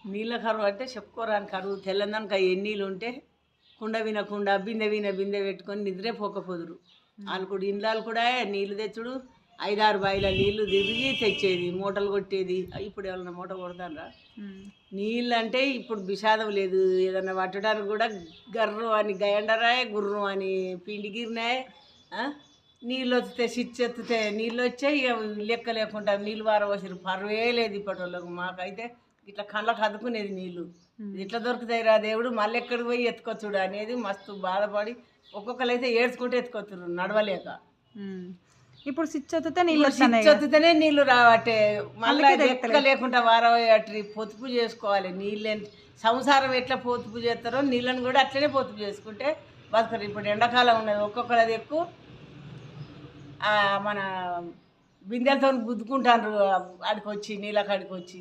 నీళ్ళ కరువు అంటే చెప్పుకోరాని కరువు. తెల్లందనక ఎన్నీళ్ళు ఉంటే కుండ వినకుండా బిందె పెట్టుకొని నిద్రే పోకపోదురు. వాళ్ళు కూడా ఇండ్లాలు కూడా నీళ్ళు తెచ్చుడు 5-6 బాయిల నీళ్లు తిరిగి తెచ్చేది, మూటలు కొట్టేది. ఇప్పుడు ఏమన్నా మూట కొడతారా? నీళ్ళు అంటే ఇప్పుడు విషాదం లేదు. ఏదన్నా పట్టడానికి కూడా గర్రు అని గయండరాయే, గుర్రం అని పిండిగిరినాయే. నీళ్ళు వస్తే స్విచ్ ఎత్తితే నీళ్ళు వచ్చాయి. ఇక లెక్క లేకుండా నీళ్ళు పారవసిరు పర్వే లేదు ఇప్పటి వాళ్ళకు. మాకైతే ఇట్లా కళ్ళకు అద్దుకునేది నీళ్ళు. ఇట్లా దొరుకుతాయి రా దేవుడు, మళ్ళీ ఎక్కడికి పోయి ఎత్తుకొచ్చుడు అనేది మస్తు బాధపడి ఒక్కొక్కరు అయితే ఏడ్చుకుంటే ఎత్తుకొచ్చురు నడవలేక. ఇప్పుడు స్విచ్ ఎత్తితే నీళ్ళు స్విచ్ ఎత్తితేనే నీళ్ళు రావట్టే. మళ్ళీ లెక్క లేకుండా వారవయ్యటి పొదుపు చేసుకోవాలి. నీళ్ళు సంసారం ఎట్లా పొదుపు చేస్తారో నీళ్ళని కూడా అట్లనే పొదుపు చేసుకుంటే బతకరు. ఇప్పుడు ఎండాకాలం ఉన్నది, ఒక్కొక్కరిది ఎక్కువ మన బిందెలతో గుద్దుకుంటారు ఆడికి వచ్చి, నీళ్ళ కాడికి వచ్చి.